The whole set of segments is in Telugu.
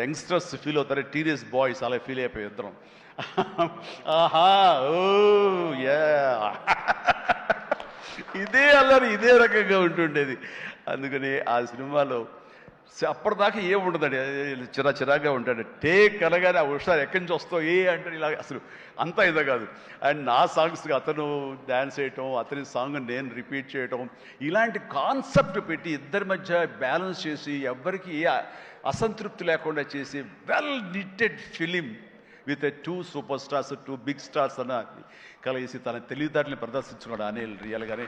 యంగ్స్టర్స్ ఫీల్ అవుతారు, టీనేజ్ బాయ్స్ అలా ఫీల్ అయిపోయి ఇద్దరం. ఆహా ఓ యా ఇదే అల్లరి ఇదే రకంగా ఉంటుండేది. అందుకని ఆ సినిమాలో అప్పటిదాకా ఏముండదండి, చిరాగా ఉంటాడు. టేక్ అనగానే ఆ హుషారు ఎక్కడి నుంచి వస్తావు ఏ అంటే ఇలా అసలు అంతా ఇదే కాదు. అండ్ నా సాంగ్స్కి అతను డ్యాన్స్ చేయటం, అతని సాంగ్ నేను రిపీట్ చేయటం, ఇలాంటి కాన్సెప్ట్ పెట్టి ఇద్దరి మధ్య బ్యాలెన్స్ చేసి ఎవ్వరికి ఏ అసంతృప్తి లేకుండా చేసి well knitted film with two super stars, two big stars అన్న కలిసి తన తెలివితేటని ప్రదర్శించుకున్నాడు అనిల్. రియల్గానే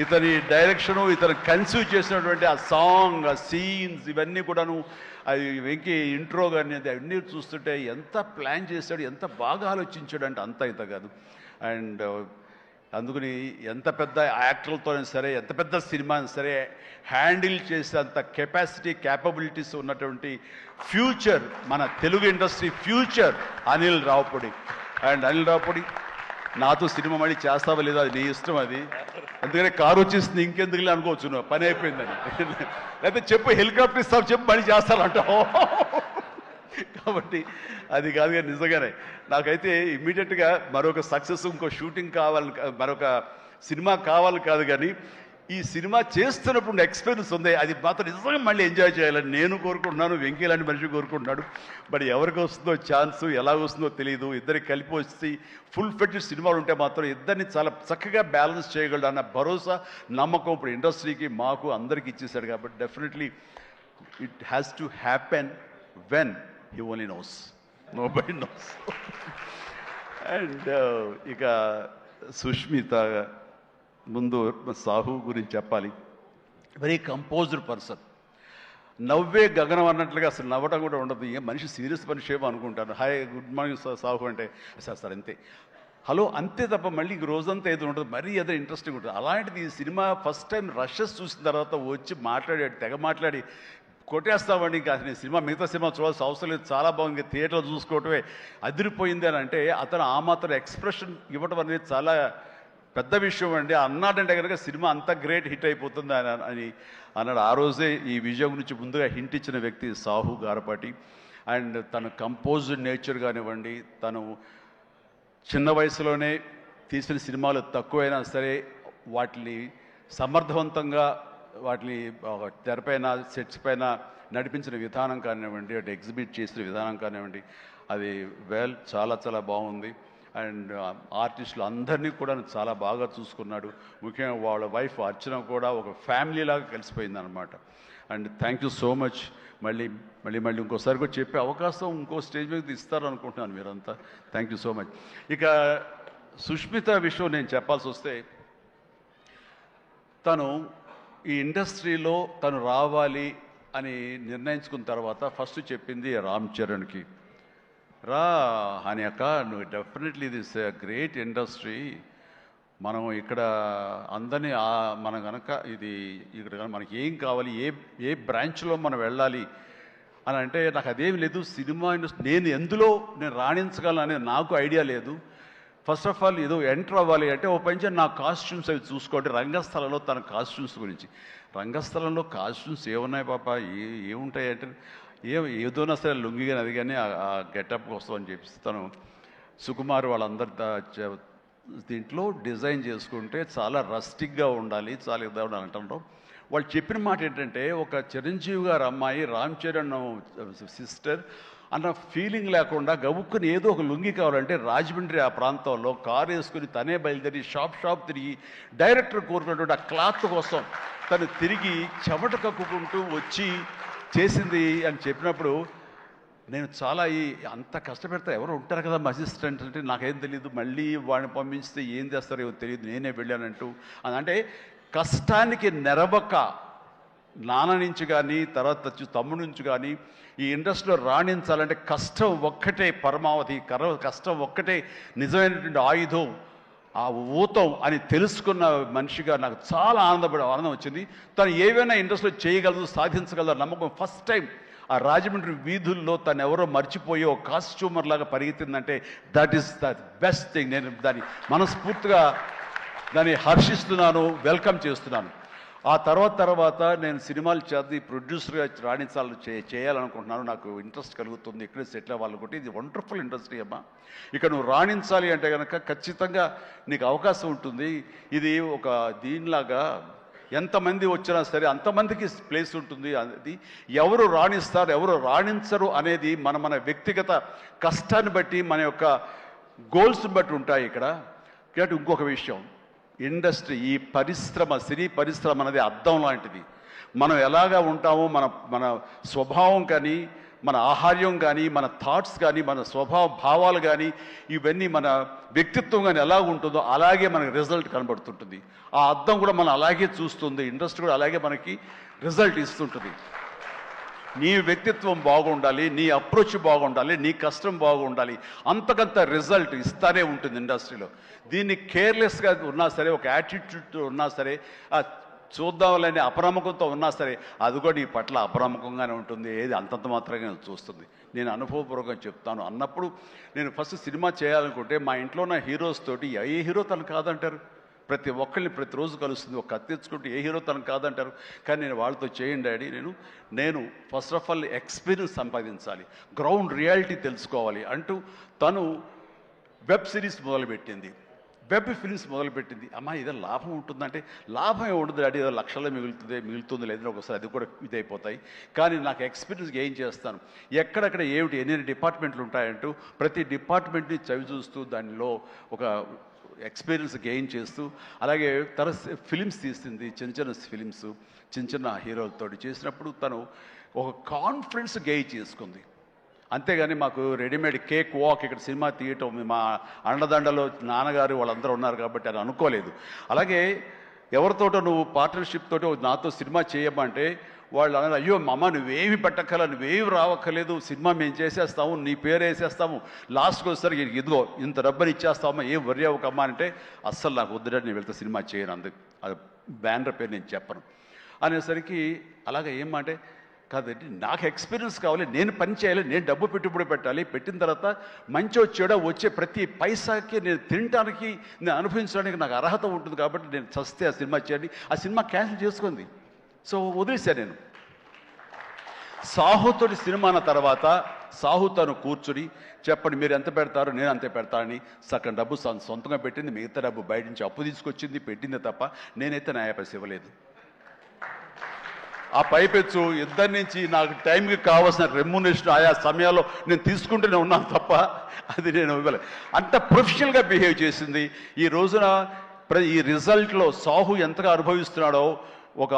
ఇతని డైరెక్షను, ఇతను కన్సీవ్ చేసినటువంటి ఆ సాంగ్, ఆ సీన్స్, ఇవన్నీ కూడాను అది వెంకీ ఇంట్రో కానీ అది అన్నీ చూస్తుంటే ఎంత ప్లాన్ చేశాడు, ఎంత బాగా ఆలోచించాడు అంటే అంత ఇంత కాదు. అండ్ అందుకని ఎంత పెద్ద యాక్టర్లతోనే సరే, ఎంత పెద్ద సినిమా సరే హ్యాండిల్ చేసేంత కెపాసిటీ, క్యాపబిలిటీస్ ఉన్నటువంటి ఫ్యూచర్, మన Telugu industry future Anil Ravipudi. And Anil Ravipudi నాతో సినిమా మళ్ళీ చేస్తావా లేదా అది నీ ఇష్టం. అది అందుకనే కారు వచ్చేసింది ఇంకెందుకులే అనుకోవచ్చు, నువ్వు పని అయిపోయిందని. లేకపోతే చెప్పు హెలికాప్టర్ ఇస్తావు, చెప్పు మళ్ళీ చేస్తానంటావు. కాబట్టి అది కాదు. కానీ నిజంగానే నాకైతే ఇమ్మీడియట్గా మరొక సక్సెస్, ఇంకో షూటింగ్ కావాలి, మరొక సినిమా కావాలి కాదు, కానీ ఈ సినిమా చేస్తున్నప్పుడు ఎక్స్పీరియన్స్ ఉంది, అది మాత్రం నిజంగా మళ్ళీ ఎంజాయ్ చేయాలని నేను కోరుకుంటున్నాను, వెంకీ లాంటి మనిషి కోరుకుంటున్నాడు. బట్ ఎవరికి వస్తుందో ఛాన్స్, ఎలా వస్తుందో తెలియదు. ఇద్దరికి కలిపి వచ్చి ఫుల్ ఫెడ్జెడ్ సినిమాలు ఉంటే మాత్రం ఇద్దరిని చాలా చక్కగా బ్యాలెన్స్ చేయగలడు అన్న భరోసా, నమ్మకం ఇప్పుడు ఇండస్ట్రీకి, మాకు అందరికి ఇచ్చేసాడు. కాబట్టి definitely it has to happen when he only knows, nobody knows. And ఇక సుష్మిత ముందు సాహు గురించి చెప్పాలి. వెరీ కంపోజ్డ్ పర్సన్, నవ్వే గగనం అన్నట్లుగా అసలు నవ్వటం కూడా ఉండదు. ఏ మనిషి సీరియస్ మనిషి ఏమో అనుకుంటాను. హాయ్ గుడ్ మార్నింగ్ సాహు అంటే సార్ అంతే, హలో అంతే తప్ప మళ్ళీ రోజంతా ఏదో ఉంటుంది, మరీ ఏదో ఇంట్రెస్టింగ్ ఉంటుంది. అలాంటిది ఈ సినిమా ఫస్ట్ టైం రషెస్ చూసిన తర్వాత వచ్చి మాట్లాడాడు, తెగ మాట్లాడి కొట్టేస్తామండి, ఇంకా నేను సినిమా మిగతా సినిమా చూడాల్సిన అవసరం లేదు, చాలా బాగుంది, థియేటర్లో చూసుకోవటమే అదిరిపోయింది అని అంటే అతను ఆ మాత్రం ఎక్స్ప్రెషన్ ఇవ్వటం అనేది చాలా పెద్ద విషయం అండి. అన్నాడంటే కనుక సినిమా అంత గ్రేట్ హిట్ అయిపోతుంది అని అన్నాడు. ఆ రోజే ఈ విజయం గురించి ముందుగా హింట్ ఇచ్చిన వ్యక్తి సాహు గారపాటి. అండ్ తన కంపోజ్డ్ నేచర్ కానివ్వండి, తను చిన్న వయసులోనే తీసిన సినిమాలు తక్కువైనా సరే వాటిని సమర్థవంతంగా వాటిని తెరపైన, సెట్స్ పైన నడిపించిన విధానం కానివ్వండి, అటు ఎగ్జిబిట్ చేసిన విధానం కానివ్వండి, అది చాలా చాలా బాగుంది. అండ్ ఆర్టిస్టులు అందరినీ కూడా చాలా బాగా చూసుకున్నాడు. ముఖ్యంగా వాళ్ళ వైఫ్ అర్చన కూడా ఒక ఫ్యామిలీలాగా కలిసిపోయింది అనమాట. And thank you so much. మళ్ళీ మళ్ళీ మళ్ళీ ఇంకోసారి కూడా చెప్పే అవకాశం ఇంకో స్టేజ్ మీద ఇస్తారు అనుకుంటున్నాను మీరంతా. Thank you so much. ఇక సుష్మిత విషయం నేను చెప్పాల్సి వస్తే, తను ఈ ఇండస్ట్రీలో తను రావాలి అని నిర్ణయించుకున్న తర్వాత ఫస్ట్ చెప్పింది రామ్ చరణ్కి, రా అని అక్క, నువ్వు డెఫినెట్లీ దిస్ గ్రేట్ ఇండస్ట్రీ, మనం ఇక్కడ అందరినీ మనం కనుక ఇది ఇక్కడ మనకి ఏం కావాలి, ఏ బ్రాంచ్లో మనం వెళ్ళాలి అని అంటే నాకు అదేమి లేదు. సినిమా ఇండస్ట్రీ నేను రాణించగలను అనేది నాకు ఐడియా లేదు. ఫస్ట్ ఆఫ్ ఆల్ ఏదో ఎంటర్ అవ్వాలి అంటే ఓ పని నా కాస్ట్యూమ్స్ అవి చూసుకోండి. రంగస్థలంలో తన కాస్ట్యూమ్స్ గురించి, రంగస్థలంలో కాస్ట్యూమ్స్ ఏమున్నాయి పాప, ఏముంటాయి అంటే ఏదోనా సరే లుంగి కానీ అది కానీ ఆ గెటప్ కోసం అని చెప్పి తను సుకుమార్ వాళ్ళందరి దీంట్లో డిజైన్ చేసుకుంటే చాలా రస్టిక్గా ఉండాలి, చాలా ఇదా ఉండాలి అంటారు. వాళ్ళు చెప్పిన మాట ఏంటంటే, ఒక చిరంజీవి గారు అమ్మాయి రామ్ చరణ్ సిస్టర్ అన్న ఫీలింగ్ లేకుండా గబుక్కుని ఏదో ఒక లుంగి కావాలంటే రాజమండ్రి ఆ ప్రాంతంలో కారు వేసుకుని తనే బయలుదేరి షాప్ తిరిగి డైరెక్టర్ కోరుకున్నటువంటి ఆ క్లాత్ కోసం తను తిరిగి చెమట కక్కుకుంటూ వచ్చి చేసింది అని చెప్పినప్పుడు నేను చాలా అంత కష్టపెడతా ఎవరు ఉంటారు కదా మా అసిస్టెంట్ అంటే నాకేం తెలియదు, మళ్ళీ వాడిని పంపిస్తే ఏం చేస్తారో ఏమో తెలియదు, నేనే వెళ్ళానంటూ అంటే కష్టానికి నెరవక నాన్న నుంచి కానీ తర్వాత తమ్ముడి నుంచి కానీ ఈ ఇండస్ట్రీలో రాణించాలంటే కష్టం ఒక్కటే పరమావధి, కష్టం ఒక్కటే నిజమైనటువంటి ఆయుధం, ఆ ఊతం అని తెలుసుకున్న మనిషిగా నాకు చాలా ఆనందం వచ్చింది. తను ఏవైనా ఇండస్ట్రీలో చేయగలదు, సాధించగలదు నమ్మకం. ఫస్ట్ టైం ఆ రాజమండ్రి వీధుల్లో తను ఎవరో మర్చిపోయి ఒక కాస్ట్యూమర్ లాగా పరిగెత్తిందంటే that is the best thing. నేను దాన్ని మనస్ఫూర్తిగా హర్షిస్తున్నాను, వెల్కమ్ చేస్తున్నాను. ఆ తర్వాత నేను సినిమాలు చదివి ప్రొడ్యూసర్గా చేయాలనుకుంటున్నాను. నాకు ఇంట్రెస్ట్ కలుగుతుంది, ఇక్కడే సెటిల్ అవ్వాలనుకుంటే ఇది వండర్ఫుల్ ఇండస్ట్రీ అమ్మా. ఇక నువ్వు రాణించాలి అంటే కనుక ఖచ్చితంగా నీకు అవకాశం ఉంటుంది. ఇది ఒక దీనిలాగా ఎంతమంది వచ్చినా సరే అంతమందికి ప్లేస్ ఉంటుంది. అది ఎవరు రాణిస్తారు ఎవరు రాణించరు అనేది మన వ్యక్తిగత కష్టాన్ని బట్టి మన యొక్క గోల్స్ని బట్టి ఉంటాయి ఇక్కడ. కాబట్టి ఇంకొక విషయం, ఇండస్ట్రీ, ఈ పరిశ్రమ, సినీ పరిశ్రమ అనేది అద్దం లాంటిది. మనం ఎలాగా ఉంటామో మన స్వభావం కానీ, మన ఆహార్యం కానీ, మన థాట్స్ కానీ, మన స్వభావ భావాలు కానీ, ఇవన్నీ మన వ్యక్తిత్వం కానీ ఎలా ఉంటుందో అలాగే మనకి రిజల్ట్ కనబడుతుంటుంది. ఆ అద్దం కూడా మనం అలాగే చూస్తుంది, ఇండస్ట్రీ కూడా అలాగే మనకి రిజల్ట్ ఇస్తుంటుంది. నీ వ్యక్తిత్వం బాగుండాలి, నీ అప్రోచ్ బాగుండాలి, నీ కష్టం బాగుండాలి, అంతకంత రిజల్ట్ ఇస్తానే ఉంటుంది ఇండస్ట్రీలో. దీన్ని కేర్లెస్గా ఉన్నా సరే, ఒక యాటిట్యూడ్ ఉన్నా సరే, చూద్దామని అపనమ్మకంతో ఉన్నా సరే, అది కూడా నీ పట్ల అపనమ్మకంగానే ఉంటుంది. ఏది అంతంత మాత్రంగా చూస్తుంది. నేను అనుభవపూర్వకంగా చెప్తాను. అన్నప్పుడు నేను ఫస్ట్ సినిమా చేయాలనుకుంటే మా ఇంట్లో ఉన్న హీరోస్ తోటి ఏ హీరో తను కాదంటారు? ప్రతి ఒక్కరిని ప్రతిరోజు కలుస్తుంది. ఒక కత్తి తెచ్చుకుంటే ఏ హీరో తనకు కాదంటారు. కానీ నేను వాళ్ళతో చేయండి డాడీ, నేను ఫస్ట్ ఆఫ్ ఆల్ ఎక్స్పీరియన్స్ సంపాదించాలి, గ్రౌండ్ రియాలిటీ తెలుసుకోవాలి అంటూ తను వెబ్ సిరీస్ మొదలుపెట్టింది, వెబ్ ఫిల్మ్స్ మొదలుపెట్టింది. అమ్మా ఇదే లాభం ఉంటుందంటే, లాభం ఉండదు డాడీ, ఏదో లక్షల్లో మిగులుతుంది లేదని ఒకసారి అది కూడా ఇదైపోతాయి. కానీ నాకు ఎక్స్పీరియన్స్ గెయిన్ చేస్తాను, ఎక్కడెక్కడ ఏమిటి ఎన్ని డిపార్ట్మెంట్లు ఉంటాయంటూ ప్రతి డిపార్ట్మెంట్ని చవి చూస్తూ దానిలో ఒక ఎక్స్పీరియన్స్ గెయిన్ చేస్తూ, అలాగే తన ఫిలిమ్స్ తీసింది, చిన్న ఫిలిమ్స్ చిన్న హీరోలతో చేసినప్పుడు తను ఒక కాన్ఫిడెన్స్ గెయిన్ చేసుకుంది. అంతేగాని మాకు రెడీమేడ్ కేక్ వాక్ ఇక్కడ సినిమా తీయటం, మా అండదండలో నాన్నగారు వాళ్ళందరూ ఉన్నారు కాబట్టి అని అనుకోలేదు. అలాగే ఎవరితోటో నువ్వు పార్ట్నర్షిప్ తోటి నాతో సినిమా చేయమంటే వాళ్ళు అన్నారు, అయ్యో అమ్మ నువ్వేమి పెట్టక్కల, నువ్వేమి రావక్కర్లేదు, సినిమా మేము చేసేస్తాము, నీ పేరు వేసేస్తాము, లాస్ట్కి వచ్చేసరికి ఇదిగో ఇంత డబ్బని ఇచ్చేస్తామా, ఏం వర్రీ అవ్వకమ్మా అంటే, అస్సలు నాకు వద్దుడని నేను వెళ్తే సినిమా చేయను, అందుకు అది బ్యానర్ పేరు నేను చెప్పను అనేసరికి, అలాగే ఏమంటే కాదండి నాకు ఎక్స్పీరియన్స్ కావాలి, నేను పని చేయాలి, నేను డబ్బు పెట్టుబడి పెట్టాలి, పెట్టిన తర్వాత మంచి వచ్చాడో వచ్చే ప్రతి పైసాకి నేను తినడానికి, నేను అనుభవించడానికి నాకు అర్హత ఉంటుంది కాబట్టి నేను చస్తే ఆ సినిమా చేయండి. ఆ సినిమా క్యాన్సిల్ చేసుకుంది. సో వదిలేశాను నేను. సాహుతోటి సినిమా అన్న తర్వాత సాహు తను కూర్చుని చెప్పండి మీరు ఎంత పెడతారు, నేను అంతే పెడతానని సగం డబ్బు సొంతంగా పెట్టింది, మిగతా డబ్బు బయట నుంచి అప్పు తీసుకొచ్చింది, పెట్టింది తప్ప నేనైతే న్యాయపరిసి ఇవ్వలేదు. ఆ పైపెచ్చు ఇద్దరి నుంచి నాకు టైంకి కావాల్సిన రెమ్యునరేషన్ ఆయా సమయాల్లో నేను తీసుకుంటూనే ఉన్నాను తప్ప అది నేను ఇవ్వలేదు. అంత ప్రొఫెషనల్గా బిహేవ్ చేసింది. ఈ రోజున ఈ రిజల్ట్లో సాహు ఎంతగా అనుభవిస్తున్నాడో, ఒక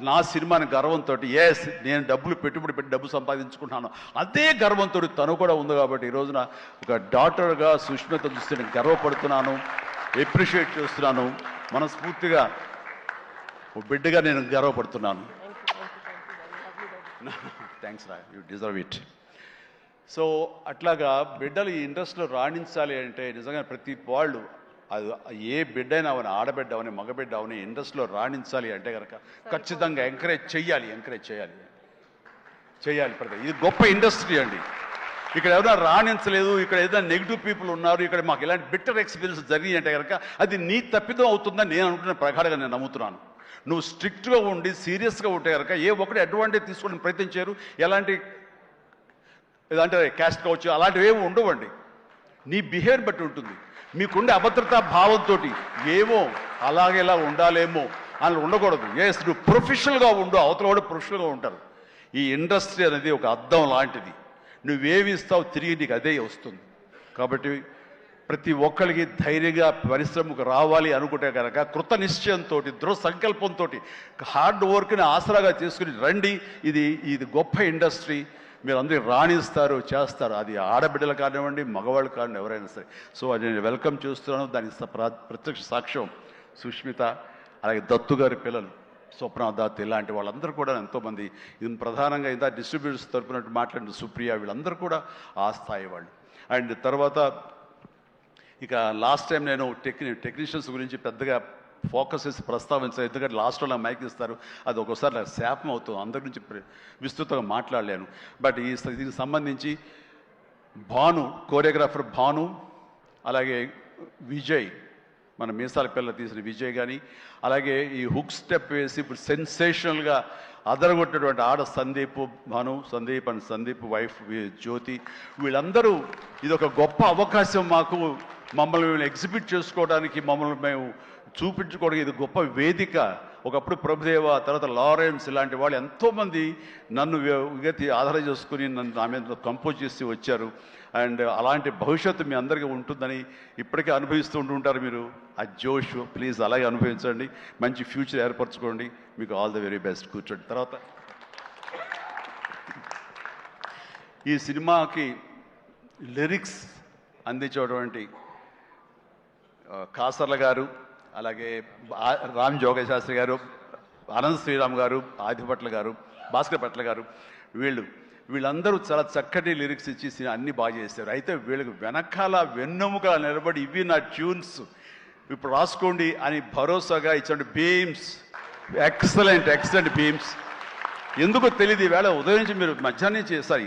నా సినిమాని గర్వంతో, ఎస్ నేను డబ్బులు పెట్టుబడి పెట్టి డబ్బు సంపాదించుకుంటున్నాను అదే గర్వంతో తను కూడా ఉంది. కాబట్టి ఈ రోజున ఒక డాటర్గా సుష్మిత చూస్తే నేను గర్వపడుతున్నాను, ఎప్రిషియేట్ చేస్తున్నాను, మనస్ఫూర్తిగా ఓ బిడ్డగా నేను గర్వపడుతున్నాను. థ్యాంక్స్ రా, యూ డిజర్వ్ ఇట్. సో అట్లాగా బిడ్డలు ఈ ఇండస్ట్రీలో రాణించాలి అంటే నిజంగా ప్రతి వాళ్ళు, అది ఏ బిడ్డ అయినా అవని, ఆడబిడ్డ అవని, మగబిడ్డ అవని, ఇండస్ట్రీలో రాణించాలి అంటే కనుక ఖచ్చితంగా ఎంకరేజ్ చేయాలి. ఇది గొప్ప ఇండస్ట్రీ అండి. ఇక్కడ ఎవరైనా రాణించలేదు, ఇక్కడ ఏదైనా నెగిటివ్ పీపుల్ ఉన్నారు, ఇక్కడ మాకు ఇలాంటి బెటర్ ఎక్స్పీరియన్స్ జరిగింది అంటే కనుక అది నీ తప్పిదం అవుతుందని నేను అనుకున్న ప్రకారంగా నేను నమ్ముతున్నాను. నువ్వు స్ట్రిక్ట్గా ఉండి సీరియస్గా ఉంటే కనుక ఏ ఒక్కటి అడ్వాంటేజ్ తీసుకోవడానికి ప్రయత్నించారు, ఎలాంటి ఏదంటే క్యాస్ట్ కావచ్చు అలాంటివి ఏమి ఉండవండి. నీ బిహేవియర్ బట్టి ఉంటుంది. మీకుండే అభద్రతా భావంతో ఏమో అలాగేలా ఉండాలేమో అని ఉండకూడదు. ఎస్ నువ్వు ప్రొఫెషనల్గా ఉండు, అవతల కూడా ప్రొఫెషనల్గా ఉంటారు. ఈ ఇండస్ట్రీ అనేది ఒక అద్దం లాంటిది. నువ్వేమి ఇస్తావు తిరిగి నీకు అదే వస్తుంది. కాబట్టి ప్రతి ఒక్కరికి ధైర్యంగా పరిశ్రమకు రావాలి అనుకుంటే కనుక కృత నిశ్చయంతో, దృఢ సంకల్పంతో, హార్డ్ వర్క్ని ఆసరాగా తీసుకుని రండి. ఇది గొప్ప ఇండస్ట్రీ. మీరు అందరూ రాణిస్తారు, చేస్తారు. అది ఆడబిడ్డలు కానివ్వండి, మగవాళ్ళు కానివ్వండి, ఎవరైనా సరే. సో అది నేను వెల్కమ్ చేస్తున్నాను. దానికి ప్రత్యక్ష సాక్ష్యం సుష్మిత, అలాగే దత్తు గారి పిల్లలు స్వప్న, దత్, ఇలాంటి వాళ్ళందరూ కూడా ఎంతోమంది, ఇది ప్రధానంగా ఇంత డిస్ట్రిబ్యూటర్స్ తరపునట్టు మాట్లాడిన సుప్రియ, వీళ్ళందరూ కూడా ఆ స్థాయి వాళ్ళు. అండ్ తర్వాత ఇక లాస్ట్ టైం నేను టెక్నీషియన్స్ గురించి పెద్దగా ఫోకస్ చేసి ప్రస్తావించాను, ఎందుకంటే లాస్ట్లో నాకు మైక్ ఇస్తారు, అది ఒక్కోసారి నాకు శాపం అవుతుంది, అందరి గురించి విస్తృతంగా మాట్లాడలేను. బట్ దీనికి సంబంధించి భాను, కోరియోగ్రాఫర్ భాను, అలాగే విజయ్, మన మీసాల పిల్ల తీసిన విజయ్ కానీ, అలాగే ఈ హుక్ స్టెప్ వేసి ఇప్పుడు సెన్సేషనల్గా అదరగొట్టినటువంటి ఆడ సందీప్ అండ్ సందీప్ వైఫ్ జ్యోతి, వీళ్ళందరూ ఇది ఒక గొప్ప అవకాశం మాకు, మమ్మల్ని మేము ఎగ్జిబిట్ చేసుకోవడానికి, మమ్మల్ని మేము చూపించుకోవడానికి ఇది గొప్ప వేదిక. ఒకప్పుడు ప్రభుదేవ, తర్వాత లారెన్స్ ఇలాంటి వాళ్ళు ఎంతోమంది నన్ను ఆధారం చేసుకుని నన్ను నా మీద కంపోజ్ చేసి వచ్చారు. అండ్ అలాంటి భవిష్యత్తు మీ అందరికీ ఉంటుందని ఇప్పటికే అనుభవిస్తూ ఉంటుంటారు మీరు. ఆ జోష్ ప్లీజ్ అలాగే అనుభవించండి, మంచి ఫ్యూచర్ ఏర్పరచుకోండి. మీకు ఆల్ ది వెరీ బెస్ట్. కూర్చోండి. తర్వాత ఈ సినిమాకి లిరిక్స్ అందించేటువంటి కాసర్ల గారు, అలాగే రామ్ జోగశాస్త్రి గారు, అనంత్ శ్రీరామ్ గారు, ఆదిపట్ల గారు, భాస్కర్ పట్ల గారు, వీళ్ళందరూ చాలా చక్కటి లిరిక్స్ ఇచ్చి అన్నీ బాగా చేశారు. అయితే వీళ్ళకి వెనకాల వెన్నెముక నిలబడి ఇవి నా ట్యూన్స్ ఇప్పుడు రాసుకోండి అని భరోసాగా ఇచ్చిన బీమ్స్, ఎక్సలెంట్ బీమ్స్. ఎందుకో తెలియదు, ఈవేళ ఉదయం నుంచి మీరు మధ్యాహ్నం చేస్తారు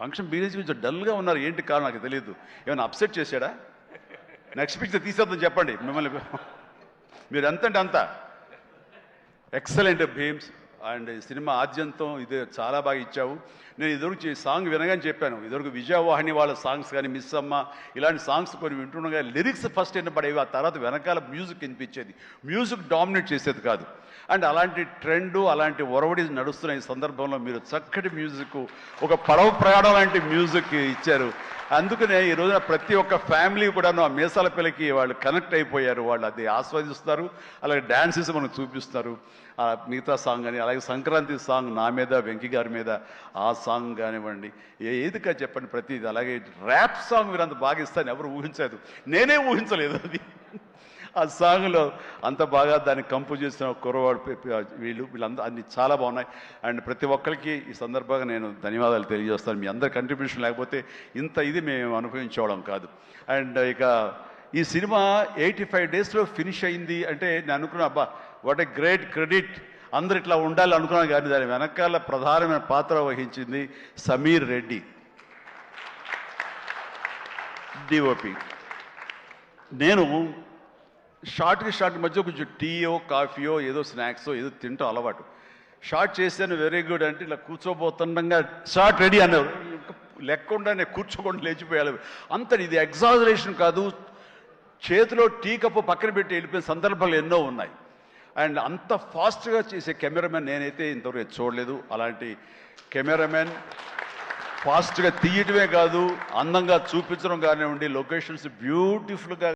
ఫంక్షన్ బీన్స్ కొంచెం డల్గా ఉన్నారు, ఏంటి కారణం నాకు తెలియదు. ఏమైనా అప్సెట్ చేశాడా? నెక్స్ట్ పిక్చర్ తీసేద్దాం చెప్పండి మిమ్మల్ని. మీరు ఎంత అంటే అంత ఎక్సలెంట్ భీమ్స్. అండ్ సినిమా ఆద్యంతం ఇది చాలా బాగా ఇచ్చావు. నేను ఇదివరకు సాంగ్ వినగానే చెప్పాను, ఇదివరకు విజయవాహిని వాళ్ళ సాంగ్స్ కానీ, మిస్ అమ్మ ఇలాంటి సాంగ్స్ కొన్ని వింటుండగా లిరిక్స్ ఫస్ట్ వినపడేవి, ఆ తర్వాత వెనకాల మ్యూజిక్ వినిపించేది, మ్యూజిక్ డామినేట్ చేసేది కాదు. అండ్ అలాంటి ట్రెండు, అలాంటి ఒరవడి నడుస్తున్న ఈ సందర్భంలో మీరు చక్కటి మ్యూజిక్, ఒక పడవ ప్రయాణం లాంటి మ్యూజిక్ ఇచ్చారు. అందుకనే ఈ రోజున ప్రతి ఒక్క ఫ్యామిలీ కూడాను ఆ మీసాల పిల్లకి వాళ్ళు కనెక్ట్ అయిపోయారు, వాళ్ళు అది ఆస్వాదిస్తారు, అలాగే డాన్సెస్ మనకు చూపిస్తారు. మిగతా సాంగ్ కానీ, అలాగే సంక్రాంతి సాంగ్ నా మీద వెంకీ గారి మీద ఆ సాంగ్ కానివ్వండి, ఏదిగా చెప్పండి ప్రతిది. అలాగే ర్యాప్ సాంగ్ మీరు అంత బాగా ఇస్తాను ఎవరు ఊహించలేదు, నేనే ఊహించలేదు అది. ఆ సాంగ్లో అంత బాగా దాన్ని కంపోజ్ చేసిన కుర్రవాడు వీళ్ళందరూ అన్ని చాలా బాగున్నాయి. అండ్ ప్రతి ఒక్కరికి ఈ సందర్భంగా నేను ధన్యవాదాలు తెలియజేస్తాను. మీ అందరి కంట్రిబ్యూషన్ లేకపోతే ఇంత ఇది మేము అనుభవించడం కాదు. అండ్ ఇక ఈ సినిమా 85 డేస్లో ఫినిష్ అయింది అంటే నేను అనుకున్నా, అబ్బా వాట్ ఏ గ్రేట్ క్రెడిట్, అందరు ఇట్లా ఉండాలి అనుకున్నాను. కానీ దాని వెనకాల ప్రధానమైన పాత్ర వహించింది సమీర్ రెడ్డి, డిఓపి. నేను షార్ట్ మధ్య కొంచెం టీయో కాఫీయో ఏదో స్నాక్సో ఏదో తింటూ అలవాటు. షార్ట్ చేశాను, వెరీ గుడ్ అంటే ఇలా కూర్చోబోతుండగా షార్ట్ రెడీ అన్నారు. లెక్కకుండా నేను కూర్చోకుండా లేచిపోయాలి. అంత ఇది ఎగ్జాజరేషన్ కాదు, చేతిలో టీ కప్పు పక్కన పెట్టి వెళ్ళిపోయిన సందర్భాలు ఎన్నో ఉన్నాయి. అండ్ అంత ఫాస్ట్గా చేసే కెమెరామెన్ నేనైతే ఇంతవరకు చూడలేదు. అలాంటి కెమెరామెన్ ఫాస్ట్గా తీయటమే కాదు, అందంగా చూపించడం కానివ్వండి, లొకేషన్స్ బ్యూటిఫుల్గా